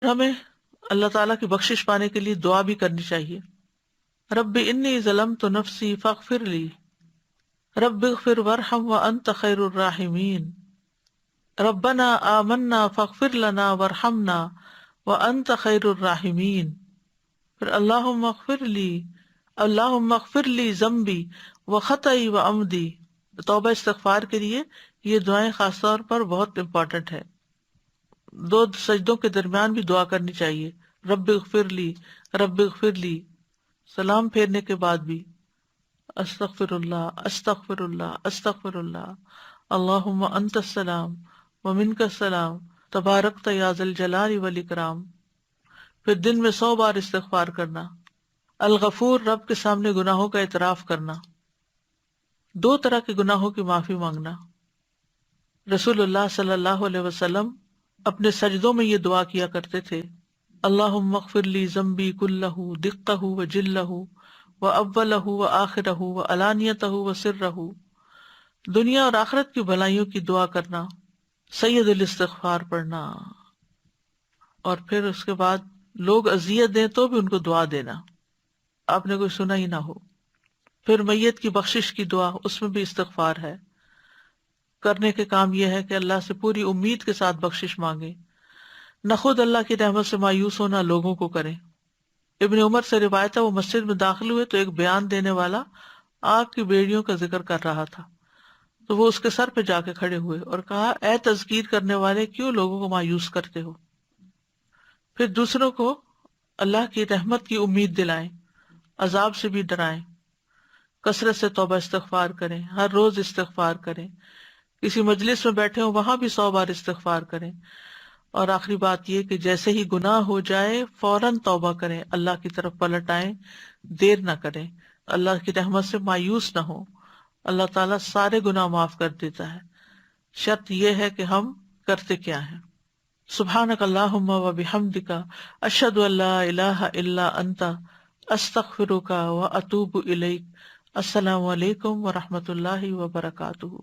ہمیں اللہ تعالیٰ کی بخشش پانے کے لیے دعا بھی کرنی چاہیے. رب انی ظلمت نفسی فاغفر لی رب اغفر وارحم وانت خیر الراحمین ربنا آمنا فاغفر لنا وارحمنا وانت خیر الراحمین. پھر اللہم اغفر لی ذنبی وخطئی وعمدی. توبہ استغفار کے لیے یہ دعائیں خاص طور پر بہت امپورٹنٹ ہے. دو سجدوں کے درمیان بھی دعا کرنی چاہیے. رب اغفر لی، رب اغفر لی. سلام پھیرنے کے بعد بھی استغفر اللہ استغفر اللہ استغفر اللہ. اللہم انت السلام ومنک السلام تبارکت یا ذا الجلال والاکرام. پھر دن میں 100 بار استغفار کرنا. الغفور، رب کے سامنے گناہوں کا اعتراف کرنا. 2 طرح کے گناہوں کی معافی مانگنا. رسول اللہ صلی اللہ علیہ وسلم اپنے سجدوں میں یہ دعا کیا کرتے تھے: اللہم اغفر لی ذنبی کلہ دقہ وجلہ واولہ وآخرہ وعلانیتہ وسرہ. دنیا اور آخرت کی بھلائیوں کی دعا کرنا، سید الاستغفار پڑھنا، اور پھر اس کے بعد لوگ اذیت دیں تو بھی ان کو دعا دینا، آپ نے کوئی سنا ہی نہ ہو. پھر میت کی بخشش کی دعا، اس میں بھی استغفار ہے. کرنے کے کام یہ ہے کہ اللہ سے پوری امید کے ساتھ بخشش مانگے، نہ خود اللہ کی رحمت سے مایوس ہونا لوگوں کو کریں. ابن عمر سے روایت ہے، وہ مسجد میں داخل ہوئے تو ایک بیان دینے والا آگ کی بیڑیوں کا ذکر کر رہا تھا، تو وہ اس کے سر پہ جا کے کھڑے ہوئے اور کہا: اے تذکیر کرنے والے، کیوں لوگوں کو مایوس کرتے ہو؟ پھر دوسروں کو اللہ کی رحمت کی امید دلائیں، عذاب سے بھی ڈرائیں. کثرت سے توبہ استغفار کریں، ہر روز استغفار کریں. کسی مجلس میں بیٹھے ہوں وہاں بھی 100 بار استغفار کریں. اور آخری بات یہ کہ جیسے ہی گناہ ہو جائے فوراً توبہ کریں، اللہ کی طرف پلٹ آئیں، دیر نہ کریں. اللہ کی رحمت سے مایوس نہ ہو، اللہ تعالیٰ سارے گناہ معاف کر دیتا ہے. شرط یہ ہے کہ ہم کرتے کیا ہیں. سبحانک اللہم و بحمدک اشہد ان لا الہ الا انت استغفرک و اتوب الیک. السلام علیکم و رحمۃ اللہ وبرکاتہ.